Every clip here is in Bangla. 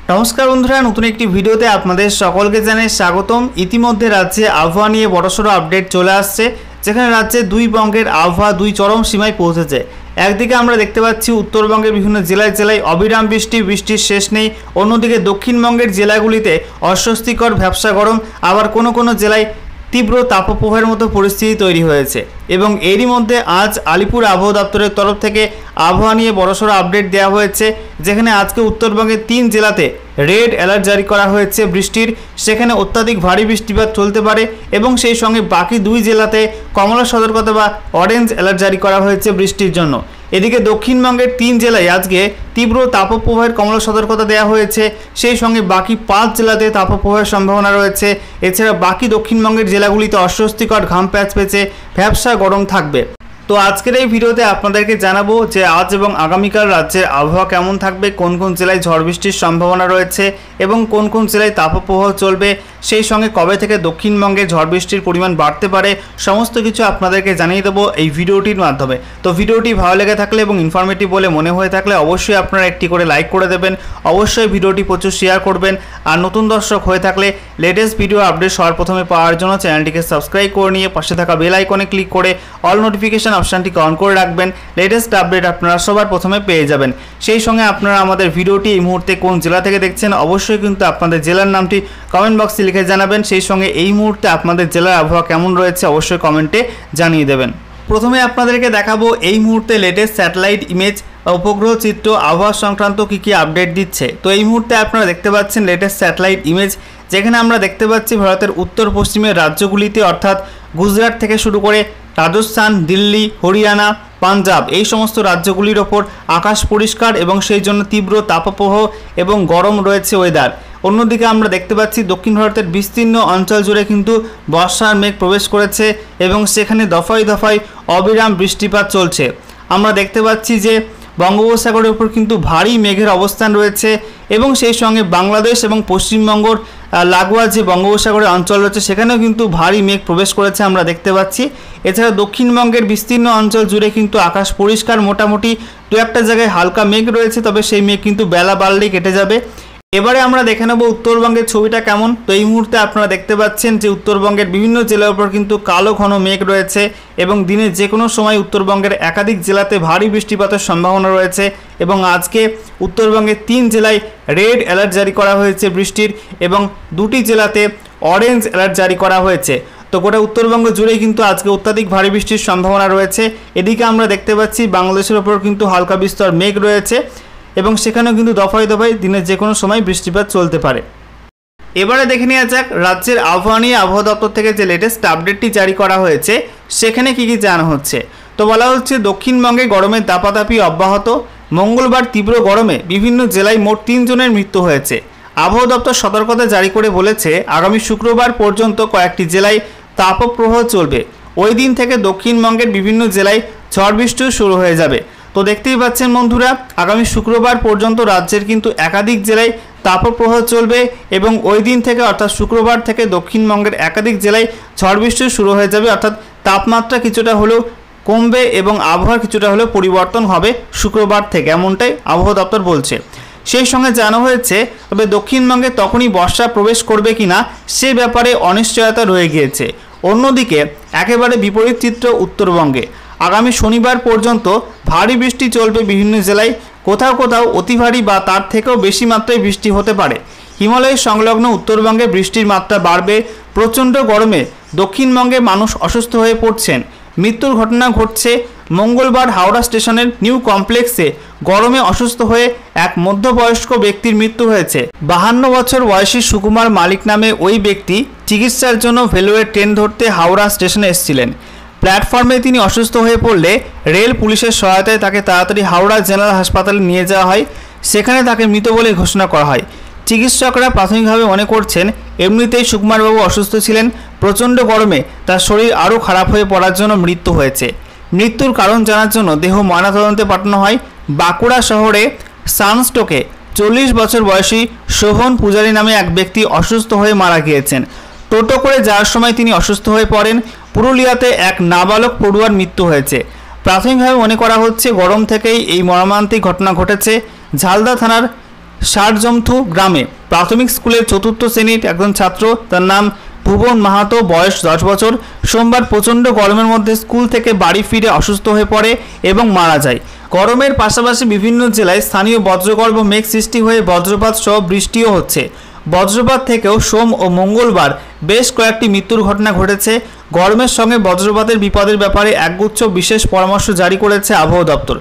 नमस्कार बंधुरा नतून एक भिडियोते आपनादेर सकलके जानाई स्वागतम। इतिमध्ये राज्ये आबहावा निये बड़सड़ो अपडेट चले आसछे, जेखाने राज्ये दुई बंगेर आबहावा दुई चरम सीमाय पौंछेছে। একদিকে আমরা দেখতে পাচ্ছি উত্তরবঙ্গের বিভিন্ন জেলায় জেলায় অবিরাম বৃষ্টির শেষ নেই। অন্যদিকে দক্ষিণবঙ্গের জেলাগুলিতে অস্বস্তিকর ভ্যাপসা গরম, আবার কোনো কোনো জেলায় তীব্র তাপপ্রবাহের মতো পরিস্থিতি তৈরি হয়েছে। এবং এরই মধ্যে আজ আলিপুর আবহাওয়া দপ্তরের তরফ থেকে আবহাওয়া নিয়ে বড়সড় আপডেট দেওয়া হয়েছে, যেখানে আজকে উত্তরবঙ্গের 3 জেলাতে রেড অ্যালার্ট জারি করা হয়েছে বৃষ্টির। সেখানে অত্যাধিক ভারী বৃষ্টিপাত চলতে পারে এবং সেই সঙ্গে বাকি 2 জেলাতে কমলা সতর্কতা বা অরেঞ্জ অ্যালার্ট জারি করা হয়েছে বৃষ্টির জন্য। এদিকে দক্ষিণবঙ্গের 3 জেলায় আজকে তীব্র তাপপ্রবাহের কমলা সতর্কতা দেওয়া হয়েছে, সেই সঙ্গে বাকি 5 জেলাতে তাপপ্রবাহের সম্ভাবনা রয়েছে। এছাড়া বাকি দক্ষিণবঙ্গের জেলাগুলিতে অস্বস্তিকর ঘাম প্যাচপেচে ভ্যাপসা গরম থাকবে। তো আজকের এই ভিডিওতে আপনাদেরকে জানাবো যে আজ এবং আগামীকাল রাজ্যের আবহাওয়া কেমন থাকবে, কোন কোন জেলায় ঝড় বৃষ্টির সম্ভাবনা রয়েছে এবং কোন কোন জেলায় তাপপ্রবাহ চলবে, সেই সঙ্গে কবে থেকে দক্ষিণবঙ্গে ঝড় বৃষ্টির পরিমাণ বাড়তে পারে, সমস্ত কিছু আপনাদেরকে জানিয়ে দেবো এই ভিডিওটির মাধ্যমে। তো ভিডিওটি ভালো লেগে থাকলে এবং ইনফরমেটিভ বলে মনে হয়ে থাকলে অবশ্যই আপনারা একটি করে লাইক করে দেবেন, অবশ্যই ভিডিওটি প্রচুর শেয়ার করবেন। আর নতুন দর্শক হয়ে থাকলে লেটেস্ট ভিডিও আপডেট সবার প্রথমে পাওয়ার জন্য চ্যানেলটিকে সাবস্ক্রাইব করে নিয়ে পাশে থাকা বেল আইকনে ক্লিক করে অল নোটিফিকেশন অপশনটিকে অন করে রাখবেন। লেটেস্ট আপডেট আপনারা সবার প্রথমে পেয়ে যাবেন। সেই সঙ্গে আপনারা আমাদের ভিডিওটি এই মুহূর্তে কোন জেলা থেকে দেখছেন অবশ্যই কিন্তু আপনাদের জেলার নামটি কমেন্ট বক্সে লিখে জানাবেন। সেই সঙ্গে এই মুহূর্তে আপনাদের জেলার আবহাওয়া কেমন রয়েছে অবশ্যই কমেন্টে জানিয়ে দেবেন। প্রথমে আপনাদেরকে দেখাবো এই মুহূর্তে লেটেস্ট স্যাটেলাইট ইমেজ উপগ্রহ চিত্র আবহাওয়া সংক্রান্ত কী আপডেট দিচ্ছে। তো এই মুহূর্তে আপনারা দেখতে পাচ্ছেন লেটেস্ট স্যাটেলাইট ইমেজ, যেখানে আমরা দেখতে পাচ্ছি ভারতের উত্তর পশ্চিমের রাজ্যগুলিতে অর্থাৎ গুজরাট থেকে শুরু করে রাজস্থান, দিল্লি, হরিয়ানা, পাঞ্জাব এই সমস্ত রাজ্যগুলির ওপর আকাশ পরিষ্কার এবং সেই জন্য তীব্র তাপপ্রবাহ এবং গরম রয়েছে ওয়েদার। অন্যদিকে আমরা দেখতে পাচ্ছি দক্ষিণ ভারতের বিস্তীর্ণ অঞ্চল জুড়ে কিন্তু বর্ষার মেঘ প্রবেশ করেছে এবং সেখানে দফায় দফায় অবিরাম বৃষ্টিপাত চলছে। আমরা দেখতে পাচ্ছি যে বঙ্গোপসাগরের উপর কিন্তু ভারী মেঘের অবস্থান রয়েছে এবং সেই সঙ্গে বাংলাদেশ এবং পশ্চিমবঙ্গর লাগোয়া যে বঙ্গোপসাগরের অঞ্চল রয়েছে সেখানেও কিন্তু ভারী মেঘ প্রবেশ করেছে আমরা দেখতে পাচ্ছি। এছাড়া দক্ষিণবঙ্গের বিস্তীর্ণ অঞ্চল জুড়ে কিন্তু আকাশ পরিষ্কার, মোটামুটি 2-1টা জায়গায় হালকা মেঘ রয়েছে, তবে সেই মেঘ কিন্তু বেলা বাড়লেই কেটে যাবে। এবারে আমরা দেখে নেব উত্তরবঙ্গের ছবিটা কেমন। তো এই মুহূর্তে আপনারা দেখতে পাচ্ছেন যে উত্তরবঙ্গের বিভিন্ন জেলার উপর কিন্তু কালো ঘন মেঘ রয়েছে এবং দিনের যে কোনো সময় উত্তরবঙ্গের একাধিক জেলাতে ভারী বৃষ্টিপাতের সম্ভাবনা রয়েছে। এবং আজকে উত্তরবঙ্গের 3 জেলায় রেড অ্যালার্ট জারি করা হয়েছে বৃষ্টির এবং 2টি জেলাতে অরেঞ্জ অ্যালার্ট জারি করা হয়েছে। তো গোটা উত্তরবঙ্গ জুড়েই কিন্তু আজকে অত্যাধিক ভারী বৃষ্টির সম্ভাবনা রয়েছে। এদিকে আমরা দেখতে পাচ্ছি বাংলাদেশের ওপর কিন্তু হালকা বিস্তর মেঘ রয়েছে এবং সেখানেও কিন্তু দফায় দফায় দিনের যে কোনো সময় বৃষ্টিপাত চলতে পারে। এবারে দেখে নেওয়া যাক রাজ্যের আবহাওয়া নিয়ে আবহাওয়া দপ্তর থেকে যে লেটেস্ট আপডেটটি জারি করা হয়েছে সেখানে কী জানানো হচ্ছে। তো বলা হচ্ছে দক্ষিণবঙ্গে গরমের দাপাদাপি অব্যাহত। মঙ্গলবার তীব্র গরমে বিভিন্ন জেলায় মোট 3 জনের মৃত্যু হয়েছে। আবহাওয়া দপ্তর সতর্কতা জারি করে বলেছে আগামী শুক্রবার পর্যন্ত কয়েকটি জেলায় তাপপ্রবাহ চলবে। ওই দিন থেকে দক্ষিণবঙ্গের বিভিন্ন জেলায় ঝড় বৃষ্টিও শুরু হয়ে যাবে। তো দেখতেই পাচ্ছেন বন্ধুরা, আগামী শুক্রবার পর্যন্ত রাজ্যের কিন্তু একাধিক জেলায় তাপপ্রবাহ চলবে এবং ওই দিন থেকে অর্থাৎ শুক্রবার থেকে দক্ষিণবঙ্গের একাধিক জেলায় ঝড় বৃষ্টি শুরু হয়ে যাবে, অর্থাৎ তাপমাত্রা কিছুটা হলেও কমবে এবং আবহাওয়ার কিছুটা হলেও পরিবর্তন হবে শুক্রবার থেকে, এমনটাই আবহাওয়া দপ্তর বলছে। সেই সঙ্গে জানানো হয়েছে তবে দক্ষিণবঙ্গে তখনই বর্ষা প্রবেশ করবে কিনা সে ব্যাপারে অনিশ্চয়তা রয়ে গিয়েছে। অন্যদিকে একেবারে বিপরীত চিত্র উত্তরবঙ্গে। আগামী শনিবার পর্যন্ত ভারী বৃষ্টি চলবে বিভিন্ন জেলায়, কোথাও কোথাও অতি ভারী বা তার থেকেও বেশি মাত্রায় বৃষ্টি হতে পারে। হিমালয়ের সংলগ্ন উত্তরবঙ্গে বৃষ্টির মাত্রা বাড়বে। প্রচণ্ড গরমে দক্ষিণবঙ্গে মানুষ অসুস্থ হয়ে পড়ছেন। মৃত্যুর ঘটনা ঘটছে মঙ্গলবার হাওড়া স্টেশনের নিউ কমপ্লেক্সে গরমে অসুস্থ হয়ে এক মধ্যবয়স্ক ব্যক্তির মৃত্যু হয়েছে। 52 বছর বয়সী সুকুমার মালিক নামে ওই ব্যক্তি চিকিৎসার জন্য ভেলোরের ট্রেন ধরতে হাওড়া স্টেশনে এসেছিলেন। প্ল্যাটফর্মে তিনি অসুস্থ হয়ে পড়লে রেল পুলিশের সহায়তায় তাকে তাড়াতাড়ি হাওড়া জেনারেল হাসপাতালে নিয়ে যাওয়া হয়। সেখানে তাকে মৃত বলে ঘোষণা করা হয়। চিকিৎসকরা প্রাথমিকভাবে মনে করছেন এমনিতেই সুকুমারবাবু অসুস্থ ছিলেন, প্রচণ্ড গরমে তার শরীর আরও খারাপ হয়ে পড়ার জন্য মৃত্যু হয়েছে। মৃত্যুর কারণ জানার জন্য দেহ ময়নাতদন্তে পাঠানো হয়। বাঁকুড়া শহরে সানস্টোকে 40 বছর বয়সী শোভন পূজারী নামে এক ব্যক্তি অসুস্থ হয়ে মারা গিয়েছেন। টোটো করে যাওয়ার সময় তিনি অসুস্থ হয়ে পড়েন। পুরুলিয়াতে এক নাবালক পড়ুয়ার মৃত্যু হয়েছে। প্রাথমিকভাবে মনে করা হচ্ছে গরম থেকেই এই মর্মান্তিক ঘটনা ঘটেছে। ঝালদা থানার ষাটজমথু গ্রামে প্রাথমিক স্কুলের চতুর্থ শ্রেণীর একজন ছাত্র, তার নাম ভুবন মাহাতো, বয়স 10 বছর, সোমবার প্রচণ্ড গরমের মধ্যে স্কুল থেকে বাড়ি ফিরে অসুস্থ হয়ে পড়ে এবং মারা যায়। গরমের পাশাপাশি বিভিন্ন জেলায় স্থানীয় বজ্রগর্ভ মেঘ সৃষ্টি হয়ে বজ্রপাত সহ বৃষ্টিও হচ্ছে। বজ্রপাত থেকেও সোম ও মঙ্গলবার বেশ কয়েকটি মৃত্যুর ঘটনা ঘটেছে। গরমের সঙ্গে বজ্রপাতের বিপদের ব্যাপারে একগুচ্ছ বিশেষ পরামর্শ জারি করেছে আবহাওয়া দপ্তর।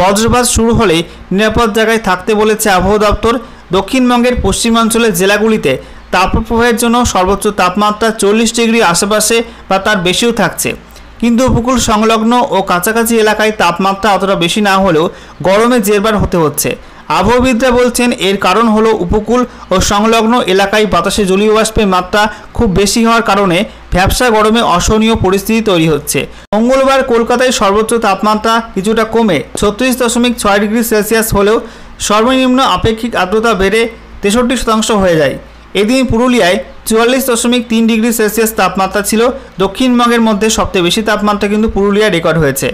বজ্রপাত শুরু হলেই নিরাপদ জায়গায় থাকতে বলেছে আবহাওয়া দপ্তর। দক্ষিণবঙ্গের পশ্চিমাঞ্চলের জেলাগুলিতে তাপপ্রবাহের জন্য সর্বোচ্চ তাপমাত্রা 40 ডিগ্রির আশেপাশে বা তার বেশিও থাকছে, কিন্তু উপকূল সংলগ্ন ও কাছাকাছি এলাকায় তাপমাত্রা অতটা বেশি না হলেও গরমে জেরবার হতে হচ্ছে। আবহাওয়াবিদরা বলছেন এর কারণ হলো উপকূল ও সংলগ্ন এলাকায় বাতাসে জলীয় বাষ্পের মাত্রা খুব বেশি হওয়ার কারণে ভ্যাপসা গরমে অসহনীয় পরিস্থিতি তৈরি হচ্ছে। মঙ্গলবার কলকাতায় সর্বোচ্চ তাপমাত্রা কিছুটা কমে 36.6 ডিগ্রি সেলসিয়াস হলেও সর্বনিম্ন আপেক্ষিক আর্দ্রতা বেড়ে 63% হয়ে যায়। এদিন পুরুলিয়ায় 44.3 ডিগ্রি সেলসিয়াস তাপমাত্রা ছিল। দক্ষিণবঙ্গের মধ্যে সবচেয়ে বেশি তাপমাত্রা কিন্তু পুরুলিয়ায় রেকর্ড হয়েছে।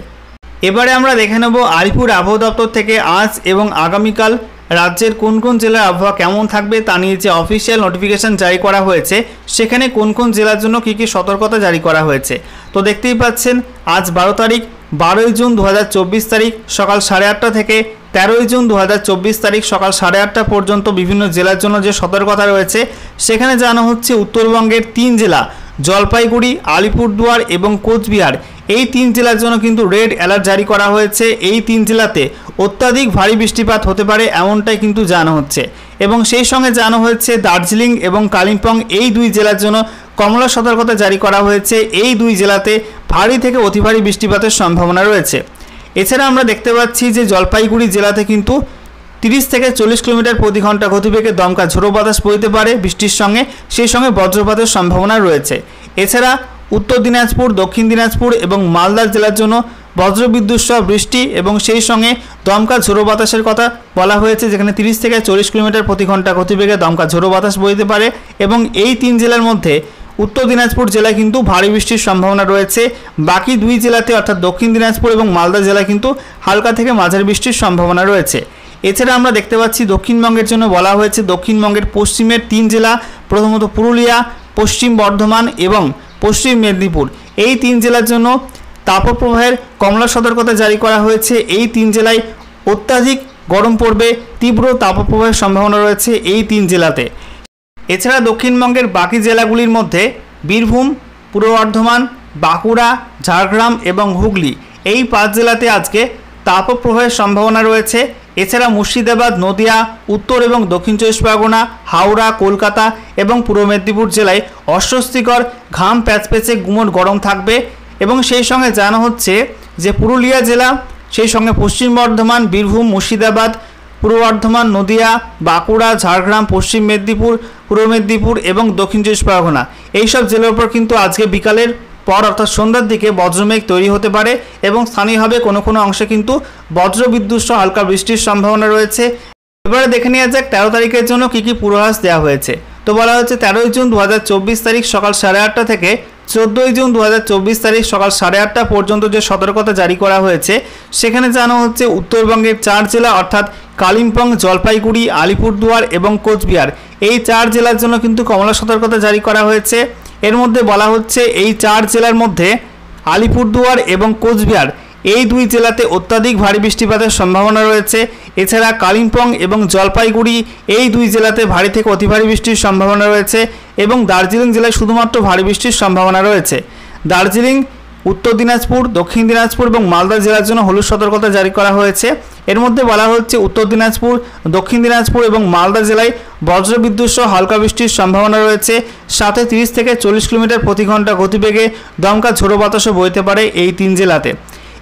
এবারে আমরা দেখে নেব আলিপুর আবহাওয়া দপ্তর থেকে আজ এবং আগামীকাল রাজ্যের কোন কোন জেলার আবহাওয়া কেমন থাকবে তা নিয়ে যে অফিসিয়াল নোটিফিকেশন জারি করা হয়েছে, সেখানে কোন কোন জেলার জন্য কী কী সতর্কতা জারি করা হয়েছে। তো দেখতেই পাচ্ছেন আজ 12 তারিখ, 12ই জুন 2024 তারিখ সকাল 8:30 থেকে 13ই জুন 2024 তারিখ সকাল 8:30 পর্যন্ত বিভিন্ন জেলার জন্য যে সতর্কতা রয়েছে সেখানে জানানো হচ্ছে উত্তরবঙ্গের 3 জেলা জলপাইগুড়ি, আলিপুরদুয়ার এবং কোচবিহার, এই 3 জেলার জন্য কিন্তু রেড অ্যালার্ট জারি করা হয়েছে। এই 3 জেলাতে অত্যাধিক ভারী বৃষ্টিপাত হতে পারে এমনটাই কিন্তু জানা হচ্ছে। এবং সেই সঙ্গে জানানো হয়েছে দার্জিলিং এবং কালিম্পং, এই 2 জেলার জন্য কমলা সতর্কতা জারি করা হয়েছে। এই 2 জেলাতে ভারী থেকে অতি ভারী বৃষ্টিপাতের সম্ভাবনা রয়েছে। এছাড়া আমরা দেখতে পাচ্ছি যে জলপাইগুড়ি জেলাতে কিন্তু 30 থেকে 40 কিলোমিটার প্রতি ঘন্টা গতিবেগে দমকা ঝোড়ো বাতাস বইতে পারে বৃষ্টির সঙ্গে, সেই সঙ্গে বজ্রপাতের সম্ভাবনা রয়েছে। এছাড়া উত্তর দিনাজপুর, দক্ষিণ দিনাজপুর এবং মালদা জেলার জন্য বজ্রবিদ্যুৎ সহ বৃষ্টি এবং সেই সঙ্গে দমকা ঝোড়ো বাতাসের কথা বলা হয়েছে, যেখানে 30 থেকে 40 কিলোমিটার প্রতি ঘন্টা গতিবেগে দমকা ঝোড়ো বাতাস বইতে পারে। এবং এই 3 জেলার মধ্যে উত্তর দিনাজপুর জেলায় কিন্তু ভারী বৃষ্টির সম্ভাবনা রয়েছে। বাকি 2 জেলাতে অর্থাৎ দক্ষিণ দিনাজপুর এবং মালদা জেলায় কিন্তু হালকা থেকে মাঝারি বৃষ্টির সম্ভাবনা রয়েছে। এছাড়া আমরা দেখতে পাচ্ছি দক্ষিণবঙ্গের জন্য বলা হয়েছে দক্ষিণবঙ্গের পশ্চিমের 3 জেলা, প্রথমত পুরুলিয়া, পশ্চিম বর্ধমান এবং পশ্চিম মেদিনীপুর, এই 3 জেলার জন্য তাপপ্রবাহের কমলা সতর্কতা জারি করা হয়েছে। এই 3 জেলায় অত্যাধিক গরম পড়বে, তীব্র তাপপ্রবাহের সম্ভাবনা রয়েছে এই 3 জেলাতে। এছাড়া দক্ষিণবঙ্গের বাকি জেলাগুলির মধ্যে বীরভূম, পূর্ব বর্ধমান, বাঁকুড়া, ঝাড়গ্রাম এবং হুগলি, এই 5 জেলাতে আজকে তাপপ্রবাহের সম্ভাবনা রয়েছে। এছাড়া মুর্শিদাবাদ, নদিয়া, উত্তর এবং দক্ষিণ 24 পরগনা, হাওড়া, কলকাতা এবং পূর্ব মেদিনীপুর জেলায় অস্বস্তিকর ঘাম প্যাচপ্যাচে গুমোট গরম থাকবে। এবং সেই সঙ্গে জানা হচ্ছে যে পুরুলিয়া জেলা, সেই সঙ্গে পশ্চিম বর্ধমান, বীরভূম, মুর্শিদাবাদ, পূর্ব বর্ধমান, নদিয়া, বাঁকুড়া, ঝাড়গ্রাম, পশ্চিম মেদিনীপুর, পূর্ব মেদিনীপুর এবং দক্ষিণ 24 পরগনা, এইসব জেলার উপর কিন্তু আজকে বিকালের পর অর্থাৎ সন্ধ্যার দিকে বজ্রমেঘ তৈরি হতে পারে এবং স্থানীয়ভাবে কোনো কোনো অংশে কিন্তু বজ্রবিদ্যুৎ সহ হালকা বৃষ্টির সম্ভাবনা রয়েছে। এবারে দেখে নেওয়া যাক 13 তারিখের জন্য কী কী পূর্বাভাস দেওয়া হয়েছে। তো বলা হচ্ছে 13ই জুন 2024 তারিখ সকাল 8:30 থেকে 14ই জুন 2024 তারিখ সকাল 8:30 পর্যন্ত যে সতর্কতা জারি করা হয়েছে সেখানে জানা হচ্ছে উত্তরবঙ্গের 4 জেলা অর্থাৎ কালিম্পং, জলপাইগুড়ি, আলিপুরদুয়ার এবং কোচবিহার, এই 4 জেলার জন্য কিন্তু কমলা সতর্কতা জারি করা হয়েছে। এর মধ্যে বলা হচ্ছে এই 4 জেলার মধ্যে আলিপুরদুয়ার এবং কোচবিহার, এই 2 জেলাতে অত্যাধিক ভারী বৃষ্টিপাতের সম্ভাবনা রয়েছে। এছাড়া কালিম্পং এবং জলপাইগুড়ি, এই 2 জেলাতে ভারী থেকে অতি ভারী বৃষ্টির সম্ভাবনা রয়েছে এবং দার্জিলিং জেলায় শুধুমাত্র ভারী বৃষ্টির সম্ভাবনা রয়েছে। দার্জিলিং, উত্তর দিনাজপুর, দক্ষিণ দিনাজপুর এবং মালদা জেলার জন্য হলুদ সতর্কতা জারি করা হয়েছে। এর মধ্যে বলা হচ্ছে উত্তর দিনাজপুর, দক্ষিণ দিনাজপুর এবং মালদা জেলায় বজ্রবিদ্যুৎ সহ হালকা বৃষ্টির সম্ভাবনা রয়েছে। সাথে 30 থেকে 40 কিলোমিটার প্রতি ঘন্টা গতিবেগে দমকা ঝোড়ো বাতাসও বইতে পারে এই 3 জেলাতে।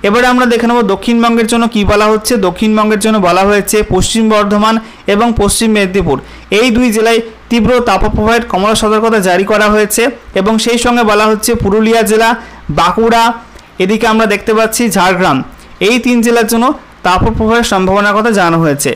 এবারে আমরা দেখে নেব দক্ষিণবঙ্গের জন্য কী বলা হচ্ছে। দক্ষিণবঙ্গের জন্য বলা হয়েছে পশ্চিম বর্ধমান এবং পশ্চিম মেদিনীপুর, এই 2 জেলায় তীব্র তাপপ্রবাহের কমলা সতর্কতা জারি করা হয়েছে এবং সেই সঙ্গে বলা হচ্ছে পুরুলিয়া জেলা, বাঁকুড়া, এদিকে আমরা দেখতে পাচ্ছি ঝাড়গ্রাম, এই 3 জেলার জন্য তাপপ্রবাহের সম্ভাবনার কথা জানানো হয়েছে।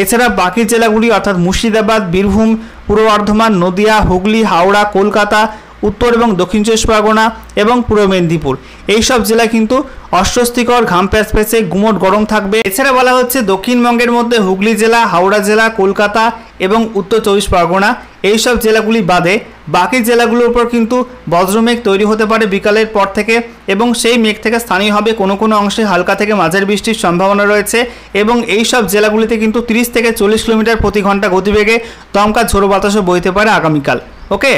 এছাড়া বাকি জেলাগুলি অর্থাৎ মুর্শিদাবাদ, বীরভূম, পূর্ব বর্ধমান, নদিয়া, হুগলি, হাওড়া, কলকাতা, উত্তর এবং দক্ষিণ চব্বিশ পরগনা এবং পূর্ব মেদিনীপুর। এই সব জেলায় কিন্তু অস্বস্তিকর ঘাম প্যাচপ্যাচে গুমোট গরম থাকবে। এছাড়া বলা হচ্ছে দক্ষিণবঙ্গের মধ্যে হুগলি জেলা, হাওড়া জেলা, কলকাতা এবং উত্তর চব্বিশ পরগনা এই সব জেলাগুলি বাদে বাকি জেলাগুলোর উপর কিন্তু বজ্রমেঘ তৈরি হতে পারে বিকালের পর থেকে, এবং সেই মেঘ থেকে স্থানীয়ভাবে কোনো কোনো অংশে হালকা থেকে মাঝারি বৃষ্টির সম্ভাবনা রয়েছে। এবং এই সব জেলাগুলিতে কিন্তু 30 থেকে 40 কিলোমিটার প্রতি ঘন্টা গতিবেগে দমকা ঝোড়ো বাতাসও বইতে পারে আগামীকাল। ওকে।